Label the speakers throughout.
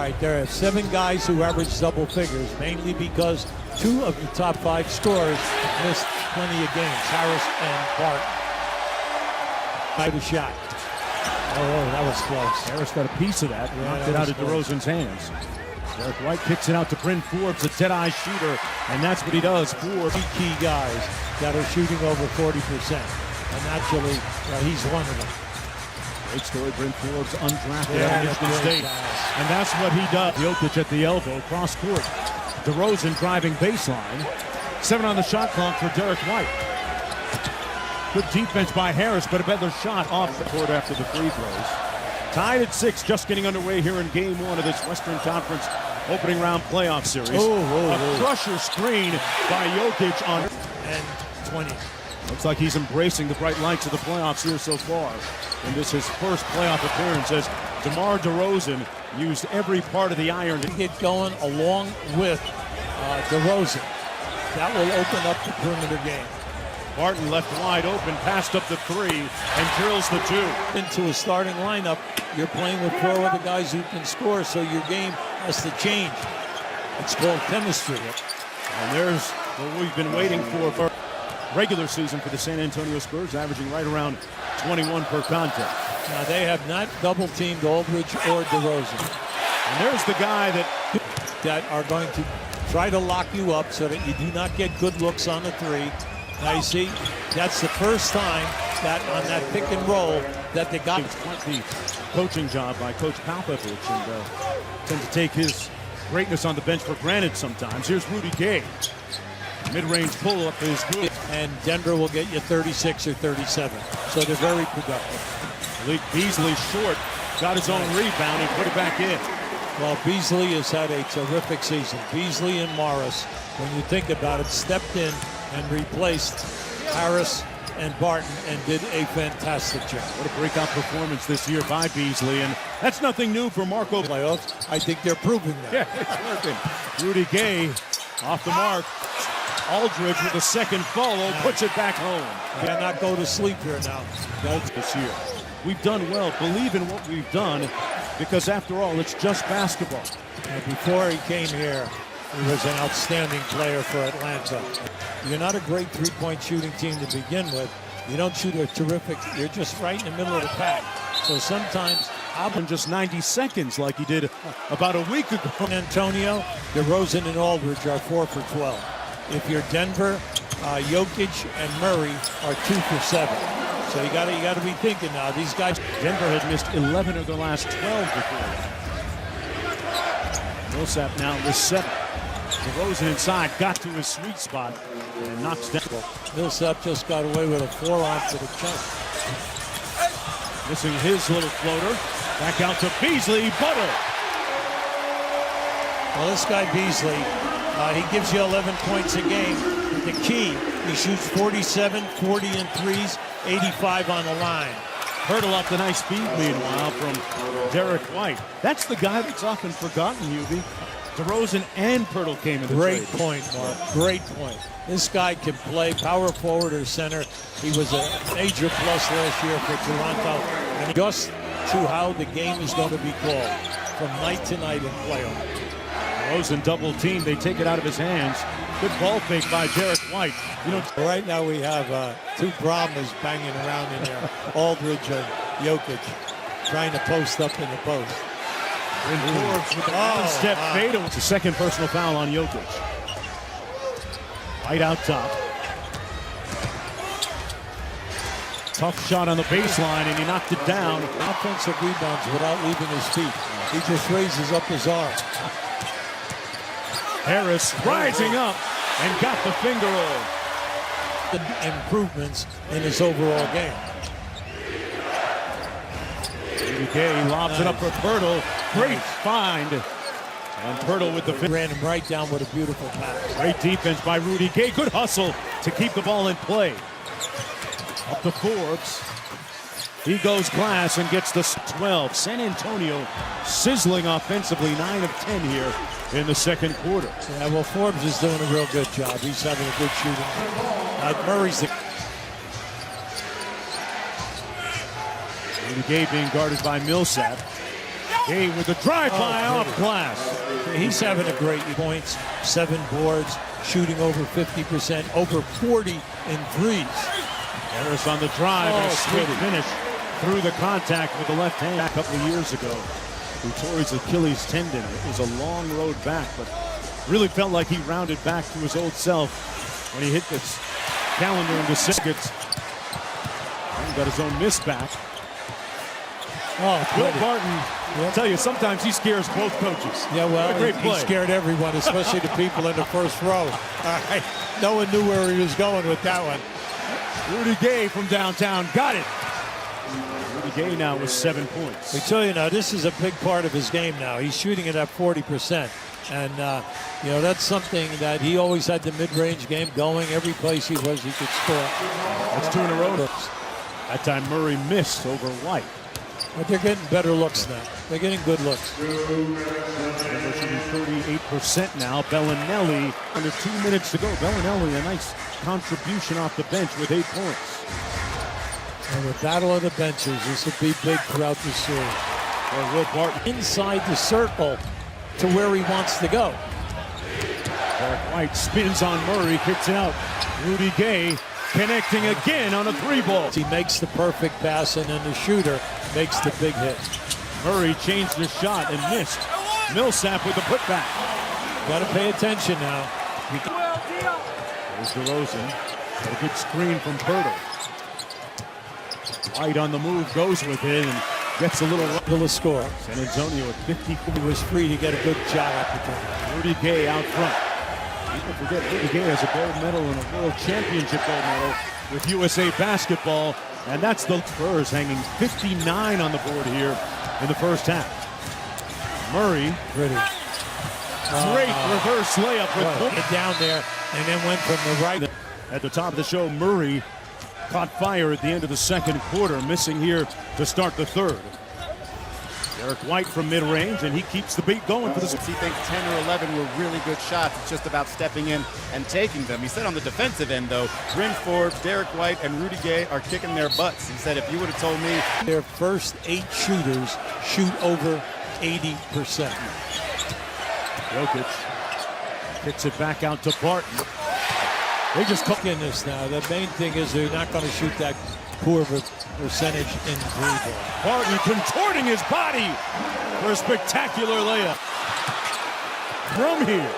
Speaker 1: right, there are 7 guys who average double figures, mainly because 2 of the top 5 scorers missed plenty of games, Harris and Barton. By the shot. Oh, that was close.
Speaker 2: Harris got a piece of that, knocked it out of DeRozan's hands. Derek White kicks it out to Bryn Forbes, a dead-eye shooter, and that's what he does. 4
Speaker 1: key guys that are shooting over 40%, and naturally, he's one of them.
Speaker 2: Great story, Bryn Forbes, undrafted out of Michigan State. And that's what he does. Jokic at the elbow, cross court. DeRozan driving baseline. 7 on the shot clock for Derek White. Good defense by Harris, but a better shot off the court after the free throws. Tied at 6, just getting underway here in Game 1 of this Western Conference opening round playoff series. A crusher screen by Jokic on
Speaker 1: and 20.
Speaker 2: Looks like he's embracing the bright lights of the playoffs here so far. And this is his first playoff appearance as DeMar DeRozan used every part of the iron to
Speaker 1: get going along with DeRozan. That will open up the perimeter game.
Speaker 2: Barton left wide open, passed up the 3, and drills the 2.
Speaker 1: Into a starting lineup, you're playing with 4 other guys who can score, so your game has to change. It's called chemistry.
Speaker 2: And there's what we've been waiting for regular season for the San Antonio Spurs, averaging right around 21 per contest.
Speaker 1: Now, they have not double-teamed Aldridge or DeRozan.
Speaker 2: And there's the guy
Speaker 1: that are going to try to lock you up so that you do not get good looks on the 3. Now, you see, that's the first time that on that pick and roll that they got.
Speaker 2: It's quite the coaching job by Coach Popovich, and tend to take his greatness on the bench for granted sometimes. Here's Rudy Gay. Mid-range pull-up is good.
Speaker 1: And Denver will get you 36 or 37. So they're very productive.
Speaker 2: Malik Beasley short, got his own rebound and put it back in.
Speaker 1: Well, Beasley has had a terrific season. Beasley and Morris, when you think about it, stepped in and replaced Harris and Barton and did a fantastic job.
Speaker 2: What a breakout performance this year by Beasley, and that's nothing new for Marco.
Speaker 1: Playoffs, I think they're proving that.
Speaker 2: Yeah, it's working. Rudy Gay off the mark. Aldridge with a second follow, puts it back home.
Speaker 1: Cannot go to sleep here now.
Speaker 2: This year. We've done well. Believe in what we've done, because after all, it's just basketball.
Speaker 1: And before he came here, he was an outstanding player for Atlanta. You're not a great three-point shooting team to begin with. You don't shoot a terrific, you're just right in the middle of the pack. So sometimes,
Speaker 2: in just 90 seconds like he did about a week ago.
Speaker 1: Antonio, DeRozan and Aldridge are 4 for 12. If you're Denver, Jokic and Murray are 2 for 7. So you got to be thinking now. These guys.
Speaker 2: Denver had missed 11 of the last 12 before. Millsap now with 7. DeRozan inside, got to his sweet spot and knocks down.
Speaker 1: Millsap just got away with a forearm to the chest.
Speaker 2: Missing his little floater. Back out to Beasley. Butter.
Speaker 1: Well, this guy Beasley, he gives you 11 points a game. The key, he shoots 47, 40 in threes, 85 on the line.
Speaker 2: Hurdle off the nice speed, meanwhile, from Derek White. That's the guy that's often forgotten, Hubie. DeRozan and Pirtle came in the
Speaker 1: Great
Speaker 2: trade.
Speaker 1: point, Mark. Great point. This guy can play power forward or center. He was a major plus last year for Toronto. And just to how the game is going to be called from night to night in playoff.
Speaker 2: DeRozan double team. They take it out of his hands. Good ball fake by Derek White. You know,
Speaker 1: right now we have 2 problems banging around in there. Aldridge and Jokic trying to post up in the post.
Speaker 2: And Forbes with the one-step fadeaway. It's a second personal foul on Jokic. White out top. Tough shot on the baseline, and he knocked it down.
Speaker 1: Offensive rebounds without leaving his feet. He just raises up his arm.
Speaker 2: Harris rising up and got the finger roll.
Speaker 1: Improvements in his overall game.
Speaker 2: Gay lobs it up for Pirtle. Great find. And Pirtle with the
Speaker 1: ran him right down with a beautiful pass.
Speaker 2: Great defense by Rudy Gay. Good hustle to keep the ball in play. Up to Forbes. He goes glass and gets the 12. San Antonio sizzling offensively, 9 of 10 here in the second quarter.
Speaker 1: Yeah, well, Forbes is doing a real good job. He's having a good shooting. Murray's the...
Speaker 2: Rudy Gay being guarded by Millsap. Gay with the drive-by off glass.
Speaker 1: He's having a great points, 7 boards, shooting over 50%, over 40 in threes.
Speaker 2: Harris on the drive and a sweet finish through the contact with the left hand a couple of years ago. He tore his Achilles tendon. It was a long road back, but really felt like he rounded back to his old self when he hit this calendar into seconds. And got his own miss back. Will Barton, I'll tell you, sometimes he scares both coaches.
Speaker 1: Yeah, well,
Speaker 2: he
Speaker 1: scared everyone, especially the people in the first row. All right. No one knew where he was going with that one.
Speaker 2: Rudy Gay from downtown got it. Rudy Gay now with 7 points.
Speaker 1: We tell you now, this is a big part of his game now. He's shooting it at 40%. And, that's something that he always had the mid-range game going. Every place he was, he could score.
Speaker 2: That's 2 in a row. That time Murray missed over White.
Speaker 1: But they're getting better looks now. They're getting good looks.
Speaker 2: They're shooting 38% now. Bellinelli, under 2 minutes to go. Bellinelli, a nice contribution off the bench with 8 points.
Speaker 1: And the battle of the benches, this will be big throughout the series.
Speaker 2: Well, Will Barton
Speaker 1: inside the circle to where he wants to go.
Speaker 2: Derek White spins on Murray, kicks it out. Rudy Gay connecting again on a 3-ball.
Speaker 1: He makes the perfect pass, and then the shooter makes the big hit.
Speaker 2: Murray changed his shot and missed. Millsap with the putback.
Speaker 1: Got to pay attention now.
Speaker 2: There's DeRozan. Got a good screen from Pirtle. White on the move, goes with it and gets a little
Speaker 1: score.
Speaker 2: San Antonio at 50.
Speaker 1: He was free to get a good shot opportunity.
Speaker 2: Rudy Gay out front. People forget Rudy Gay has a gold medal and a world championship gold medal with USA Basketball. And that's the Spurs hanging 59 on the board here in the first half. Murray.
Speaker 1: Pretty.
Speaker 2: Great reverse layup with
Speaker 1: Get down there and then went from the right.
Speaker 2: At the top of the show, Murray caught fire at the end of the second quarter, missing here to start the third. Derek White from mid-range, and he keeps the beat going for the Spurs.
Speaker 3: He thinks 10 or 11 were really good shots. It's just about stepping in and taking them. He said on the defensive end, though, Bryn Forbes, Derek White, and Rudy Gay are kicking their butts. He said, if you would have told me.
Speaker 1: Their first 8 shooters shoot over 80%.
Speaker 2: Jokic kicks it back out to Barton.
Speaker 1: They just cooking this now. The main thing is they're not going to shoot that poor of a percentage in 3-ball.
Speaker 2: Barton contorting his body for a spectacular layup. From here.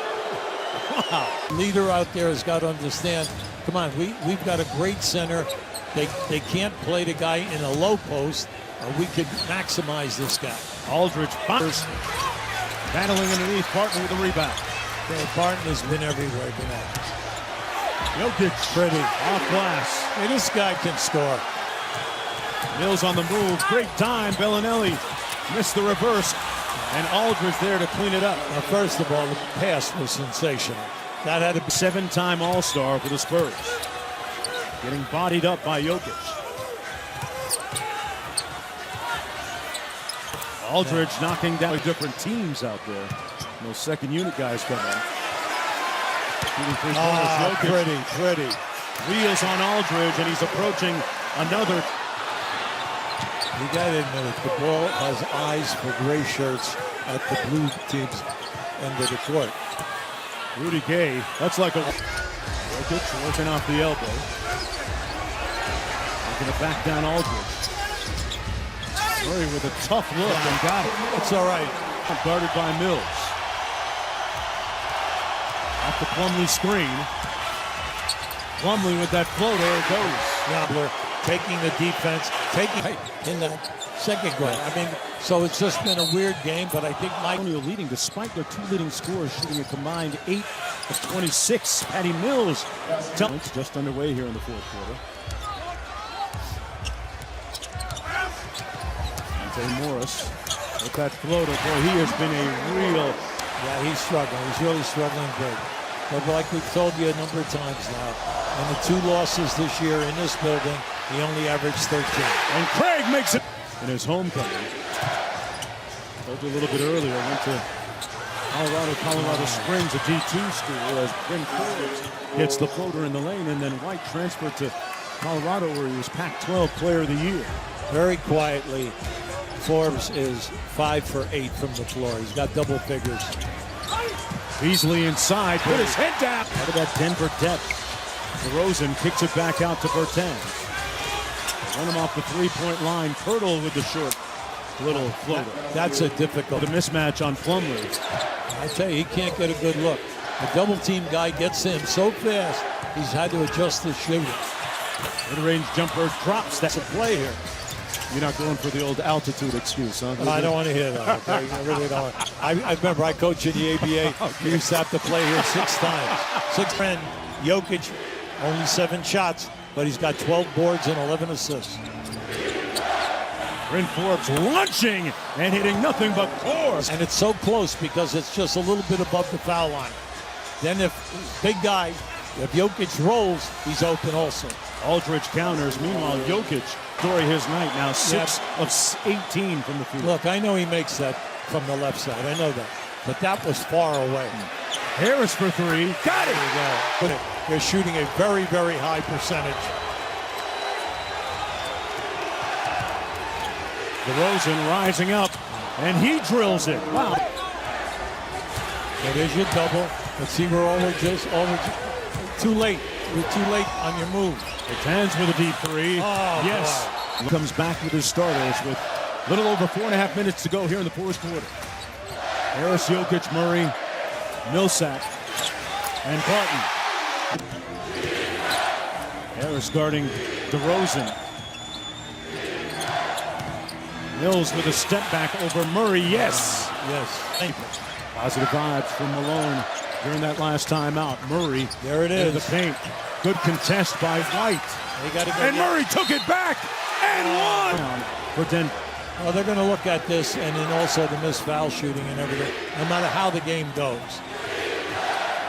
Speaker 2: Wow.
Speaker 1: Leader out there has got to understand, come on, we've got a great center. They can't play the guy in a low post. We could maximize this guy.
Speaker 2: Aldridge fires. Battling underneath, Barton with the rebound.
Speaker 1: Barton has been everywhere tonight.
Speaker 2: Jokic pretty off glass.
Speaker 1: Hey, this guy can score.
Speaker 2: Mills on the move. Great time. Bellinelli missed the reverse. And Aldridge there to clean it up.
Speaker 1: Now, first of all, the pass was sensational. That had to be
Speaker 2: 7-time All-Star for the Spurs. Getting bodied up by Jokic. Aldridge knocking down different teams out there. Those second unit guys coming in.
Speaker 1: Pretty.
Speaker 2: Wheels on Aldridge, and he's approaching another.
Speaker 1: You got to admit it. The ball has eyes for gray shirts at the blue team's end of the court.
Speaker 2: Rudy Gay, that's like a. Jokic working off the elbow. Working it back down Aldridge. Murray with a tough look and got it.
Speaker 1: It's all right.
Speaker 2: Guarded by Mills. Off the Plumlee screen. Plumlee with that floater goes.
Speaker 1: We're taking the defense, in the second grade. I mean, so it's just been a weird game, but I think Mike
Speaker 2: leading despite their 2 leading scorers shooting a combined 8 of 26. Patty Mills. It's just underway here in the fourth quarter. Dante Morris with that floater. Boy, he has been a real.
Speaker 1: Yeah, he's struggling. He's really struggling big. But like we've told you a number of times now, in the 2 losses this year in this building, he only averaged 13.
Speaker 2: And Craig makes it in his homecoming. Told you a little bit earlier, went to Colorado Springs, a D2 school, as Bryn Forbes gets the floater in the lane, and then White transferred to Colorado, where he was Pac-12 Player of the Year.
Speaker 1: Very quietly, Forbes is 5 for 8 from the floor. He's got double figures.
Speaker 2: Beasley inside, put his head down. Out of that Denver depth. DeRozan kicks it back out to Bertans. Run him off the three-point line. Pirtle with the short little floater.
Speaker 1: That's a difficult.
Speaker 2: The mismatch on Plumlee.
Speaker 1: I tell you, he can't get a good look. The double team guy gets him so fast, he's had to adjust his shooting.
Speaker 2: Mid-range jumper drops. That's a play here. You're not going for the old altitude excuse, huh?
Speaker 1: I don't want to hear that. Okay? I really don't. I remember I coached in the ABA.
Speaker 2: Okay.
Speaker 1: We used to have to play here 6 times. 6 friend Jokic, only 7 shots, but he's got 12 boards and 11 assists.
Speaker 2: Bryn Forbes launching and hitting nothing but cores.
Speaker 1: And it's so close because it's just a little bit above the foul line. Then if big guy, if Jokic rolls, he's open also.
Speaker 2: Aldridge counters. Meanwhile, Jokic, story his night, now 6 of 18 from the field.
Speaker 1: Look, I know he makes that from the left side. I know that. But that was far away.
Speaker 2: Harris for 3. Got it!
Speaker 1: There you go. They're shooting a very, very high percentage.
Speaker 2: DeRozan rising up, and he drills it. Wow.
Speaker 1: It is your double. Let's see, we're over too late. You're too late on your move.
Speaker 2: Bertans with a deep 3.
Speaker 1: Oh,
Speaker 2: yes.
Speaker 1: boy.
Speaker 2: Comes back with his starters with a little over 4.5 minutes to go here in the fourth quarter. Harris, Jokic, Murray, Millsap, and Barton. Harris guarding DeRozan. Mills with a step back over Murray. Yes.
Speaker 1: Yes.
Speaker 2: Positive vibes from Malone during that last time out. Murray.
Speaker 1: There it
Speaker 2: in
Speaker 1: is.
Speaker 2: the paint. Good contest by White.
Speaker 1: They gotta go
Speaker 2: And Murray took it back and won for Denver.
Speaker 1: Well, they're going to look at this and then also the missed foul shooting and everything, no matter how the game goes.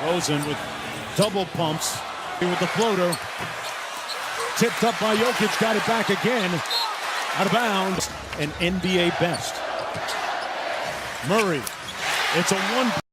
Speaker 2: Rosen with double pumps with the floater. Tipped up by Jokic, got it back again. Out of bounds. An NBA best. Murray. It's a 1